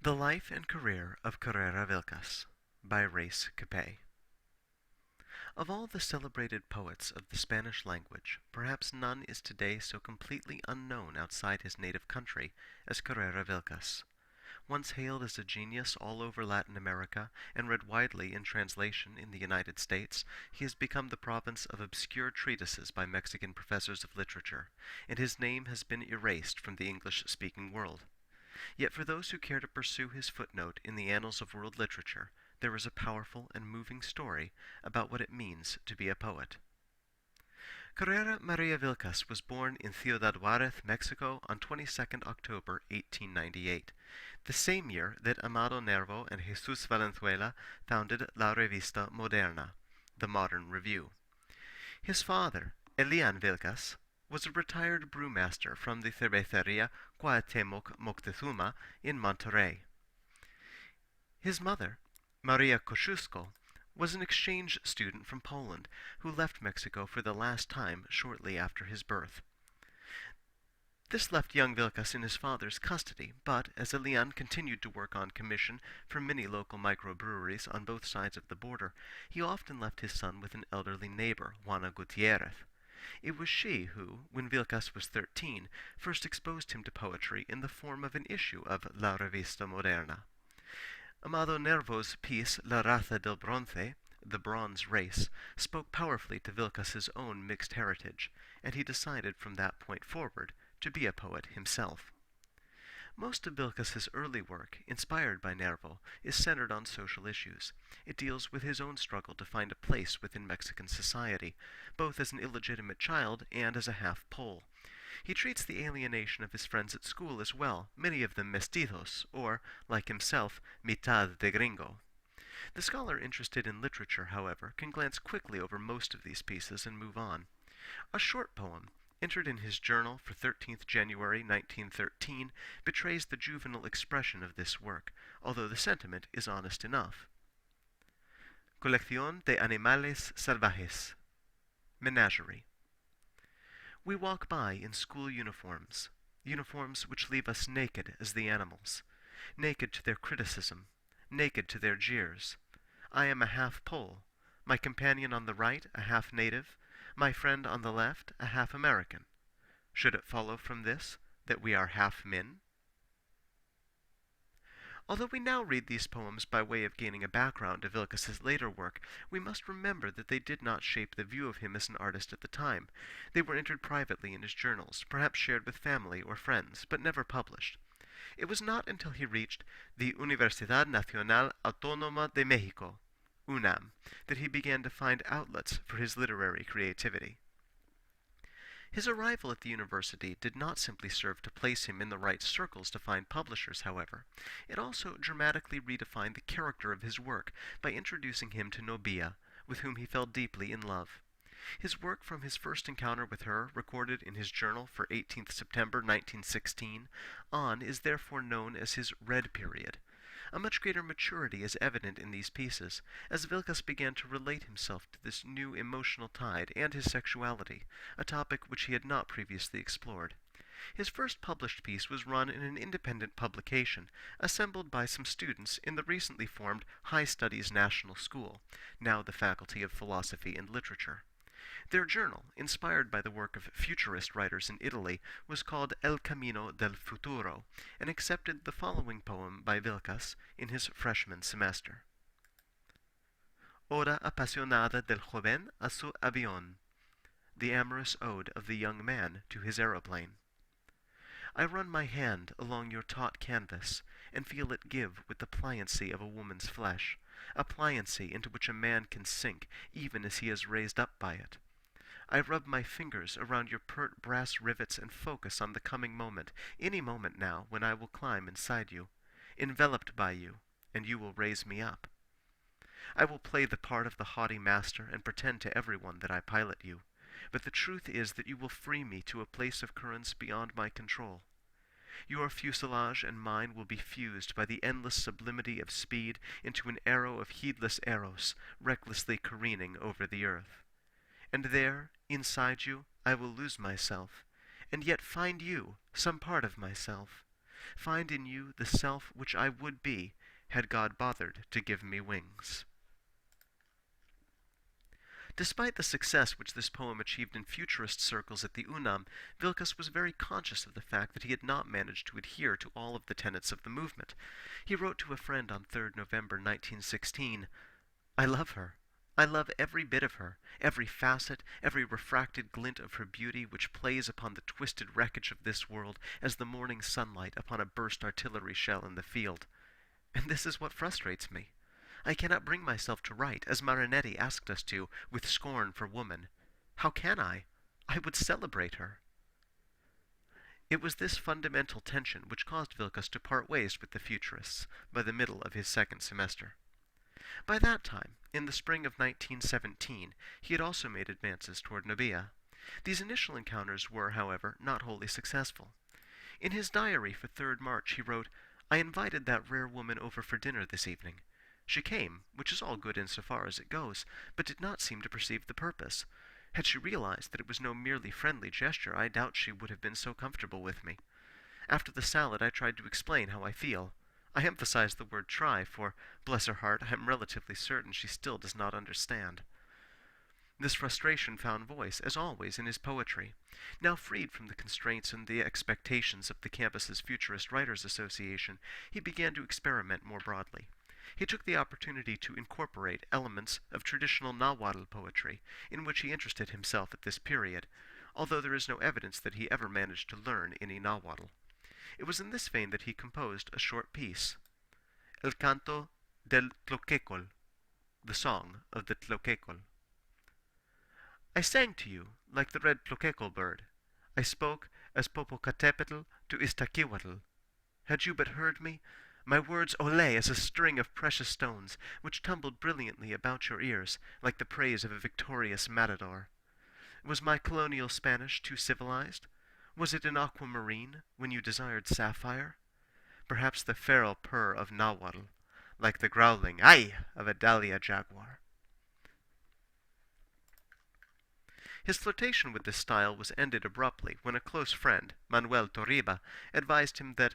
The Life and Career of Carrera Vilcas by Race Capet. Of all the celebrated poets of the Spanish language, perhaps none is today so completely unknown outside his native country as Carrera Vilcas. Once hailed as a genius all over Latin America and read widely in translation in the United States, he has become the province of obscure treatises by Mexican professors of literature, and his name has been erased from the English-speaking world. Yet for those who care to pursue his footnote in the annals of world literature, there is a powerful and moving story about what it means to be a poet. Carrera Maria Vilcas was born in Ciudad Juarez, Mexico on 22nd October 1898, the same year that Amado Nervo and Jesus Valenzuela founded La Revista Moderna, the Modern Review. His father, Elian Vilcas, was a retired brewmaster from the Cerveceria Cuauhtemoc Moctezuma in Monterrey. His mother, Maria Kosciuszko, was an exchange student from Poland who left Mexico for the last time shortly after his birth. This left young Vilcas in his father's custody, but as Elian continued to work on commission for many local microbreweries on both sides of the border, he often left his son with an elderly neighbor, Juana Gutierrez. It was she who, when Vilcas was 13, first exposed him to poetry in the form of an issue of La Revista Moderna. Amado Nervo's piece La Raza del Bronce, The Bronze Race, spoke powerfully to Vilcas's own mixed heritage, and he decided from that point forward to be a poet himself. Most of Vilcas's early work, inspired by Nervo, is centered on social issues. It deals with his own struggle to find a place within Mexican society, both as an illegitimate child and as a half-Pole. He treats the alienation of his friends at school as well, many of them mestizos, or, like himself, mitad de gringo. The scholar interested in literature, however, can glance quickly over most of these pieces and move on. A short poem, entered in his journal for 13th January 1913, betrays the juvenile expression of this work, although the sentiment is honest enough. Colección de Animales Salvajes. Menagerie. We walk by in school uniforms, uniforms which leave us naked as the animals, naked to their criticism, naked to their jeers. I am a half-Pole, my companion on the right a half-native, my friend on the left a half-American. Should it follow from this that we are half-men? Although we now read these poems by way of gaining a background to Vilcas's later work, we must remember that they did not shape the view of him as an artist at the time. They were entered privately in his journals, perhaps shared with family or friends, but never published. It was not until he reached the Universidad Nacional Autónoma de México, UNAM, that he began to find outlets for his literary creativity. His arrival at the university did not simply serve to place him in the right circles to find publishers, however. It also dramatically redefined the character of his work by introducing him to Nobia, with whom he fell deeply in love. His work from his first encounter with her, recorded in his journal for 18th September 1916, on is therefore known as his Red Period. A much greater maturity is evident in these pieces, as Vilcas began to relate himself to this new emotional tide and his sexuality, a topic which he had not previously explored. His first published piece was run in an independent publication, assembled by some students in the recently formed High Studies National School, now the Faculty of Philosophy and Literature. Their journal, inspired by the work of futurist writers in Italy, was called El Camino del Futuro, and accepted the following poem by Vilcas in his freshman semester. Oda apasionada del joven a su avión, the amorous ode of the young man to his aeroplane. I run my hand along your taut canvas, and feel it give with the pliancy of a woman's flesh, a pliancy into which a man can sink even as he is raised up by it. I rub my fingers around your pert brass rivets and focus on the coming moment, any moment now, when I will climb inside you, enveloped by you, and you will raise me up. I will play the part of the haughty master and pretend to everyone that I pilot you, but the truth is that you will free me to a place of currents beyond my control. Your fuselage and mine will be fused by the endless sublimity of speed into an arrow of heedless Eros, recklessly careening over the earth. And there, inside you, I will lose myself, and yet find you, some part of myself. find in you the self which I would be had God bothered to give me wings. Despite the success which this poem achieved in futurist circles at the UNAM, Vilcas was very conscious of the fact that he had not managed to adhere to all of the tenets of the movement. He wrote to a friend on 3rd November 1916, I love her. I love every bit of her, every facet, every refracted glint of her beauty which plays upon the twisted wreckage of this world as the morning sunlight upon a burst artillery shell in the field. And this is what frustrates me. I cannot bring myself to write, as Marinetti asked us to, with scorn for woman. How can I? I would celebrate her. It was this fundamental tension which caused Vilcas to part ways with the Futurists by the middle of his second semester. By that time, in the spring of 1917, he had also made advances toward Nobia. These initial encounters were, however, not wholly successful. In his diary for 3rd March he wrote, I invited that rare woman over for dinner this evening. She came, which is all good in so far as it goes, but did not seem to perceive the purpose. Had she realized that it was no merely friendly gesture, I doubt she would have been so comfortable with me. After the salad I tried to explain how I feel. I emphasize the word try, for, bless her heart, I am relatively certain she still does not understand. This frustration found voice, as always, in his poetry. Now freed from the constraints and the expectations of the campus's Futurist Writers Association, he began to experiment more broadly. He took the opportunity to incorporate elements of traditional Nahuatl poetry, in which he interested himself at this period, although there is no evidence that he ever managed to learn any Nahuatl. It was in this vein that he composed a short piece, El Canto del Tloquecol, the Song of the Tloquecol. I sang to you like the red tloquecol bird. I spoke as Popocatépetl to Iztaccíhuatl. Had you but heard me, my words olé as a string of precious stones, which tumbled brilliantly about your ears, like the praise of a victorious matador. Was my colonial Spanish too civilized? Was it an aquamarine when you desired sapphire? Perhaps the feral purr of Nahuatl, like the growling ay of a dahlia jaguar. His flirtation with this style was ended abruptly when a close friend, Manuel Torriba, advised him that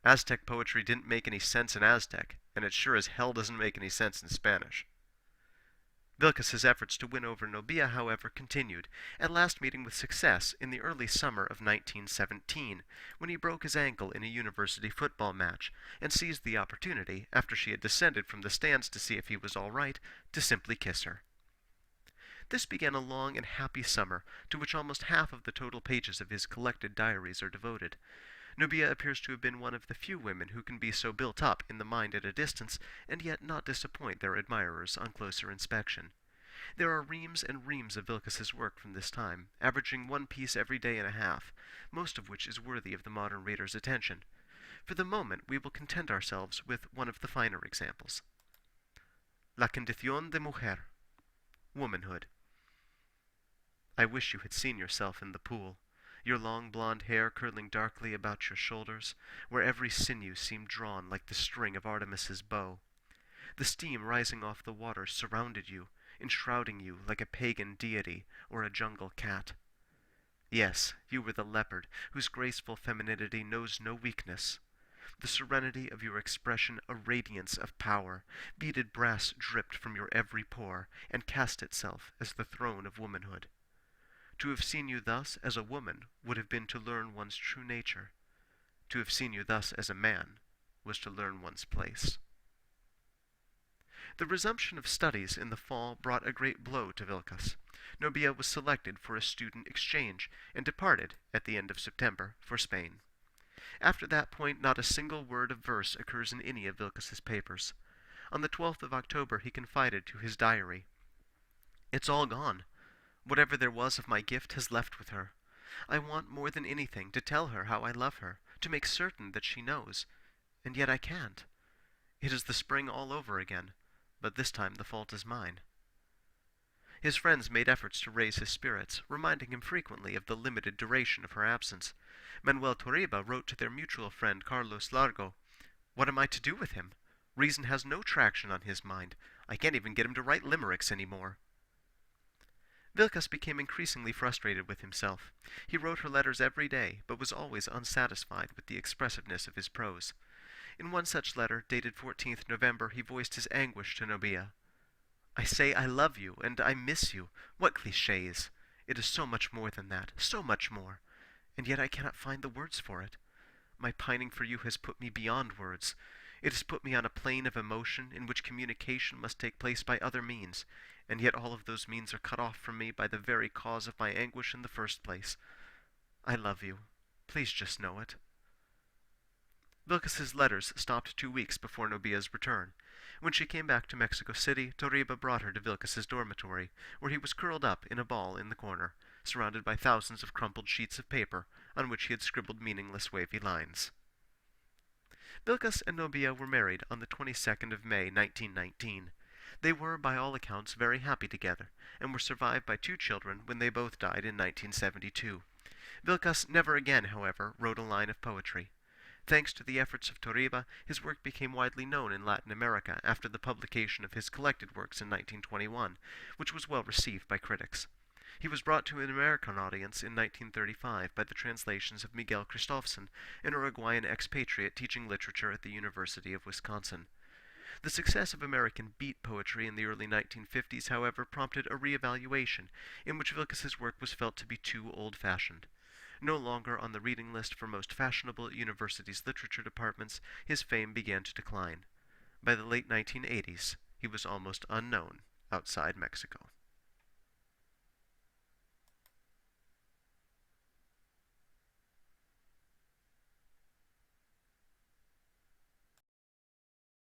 Aztec poetry didn't make any sense in Aztec, and it sure as hell doesn't make any sense in Spanish. Vilcas's efforts to win over Nobia, however, continued, at last meeting with success in the early summer of 1917, when he broke his ankle in a university football match, and seized the opportunity, after she had descended from the stands to see if he was all right, to simply kiss her. This began a long and happy summer, to which almost half of the total pages of his collected diaries are devoted. Nubia appears to have been one of the few women who can be so built up in the mind at a distance, and yet not disappoint their admirers on closer inspection. There are reams and reams of Vilcas's work from this time, averaging one piece every day and a half, most of which is worthy of the modern reader's attention. For the moment, we will content ourselves with one of the finer examples. La condición de mujer, womanhood. I wish you had seen yourself in the pool, your long blonde hair curling darkly about your shoulders, where every sinew seemed drawn like the string of Artemis's bow. The steam rising off the water surrounded you, enshrouding you like a pagan deity or a jungle cat. Yes, you were the leopard, whose graceful femininity knows no weakness. The serenity of your expression a radiance of power. Beaded brass dripped from your every pore, and cast itself as the throne of womanhood. To have seen you thus as a woman would have been to learn one's true nature. To have seen you thus as a man was to learn one's place. The resumption of studies in the fall brought a great blow to Vilcas. Nobia was selected for a student exchange, and departed, at the end of September, for Spain. After that point, not a single word of verse occurs in any of Vilcas's papers. On the 12th of October he confided to his diary, "It's all gone. Whatever there was of my gift has left with her. I want more than anything to tell her how I love her, to make certain that she knows, and yet I can't. It is the spring all over again, but this time the fault is mine." His friends made efforts to raise his spirits, reminding him frequently of the limited duration of her absence. Manuel Torriba wrote to their mutual friend Carlos Largo, "What am I to do with him? Reason has no traction on his mind. I can't even get him to write limericks any more." Vilcas became increasingly frustrated with himself. He wrote her letters every day, but was always unsatisfied with the expressiveness of his prose. In one such letter, dated 14th November, he voiced his anguish to Nobia. I say I love you, and I miss you. What cliches! It is so much more than that, so much more. And yet I cannot find the words for it. My pining for you has put me beyond words. It has put me on a plane of emotion in which communication must take place by other means, and yet all of those means are cut off from me by the very cause of my anguish in the first place. I love you. Please just know it. Vilcas's letters stopped 2 weeks before Nobia's return. When she came back to Mexico City, Torriba brought her to Vilcas's dormitory, where he was curled up in a ball in the corner, surrounded by thousands of crumpled sheets of paper on which he had scribbled meaningless wavy lines. Vilcas and Nobia were married on the 22nd of May, 1919. They were, by all accounts, very happy together, and were survived by 2 children when they both died in 1972. Vilcas never again, however, wrote a line of poetry. Thanks to the efforts of Torriba, his work became widely known in Latin America after the publication of his collected works in 1921, which was well received by critics. He was brought to an American audience in 1935 by the translations of Miguel Christofson, an Uruguayan expatriate teaching literature at the University of Wisconsin. The success of American beat poetry in the early 1950s, however, prompted a reevaluation, in which Vilcas's work was felt to be too old-fashioned. No longer on the reading list for most fashionable universities' literature departments, his fame began to decline. By the late 1980s, he was almost unknown outside Mexico.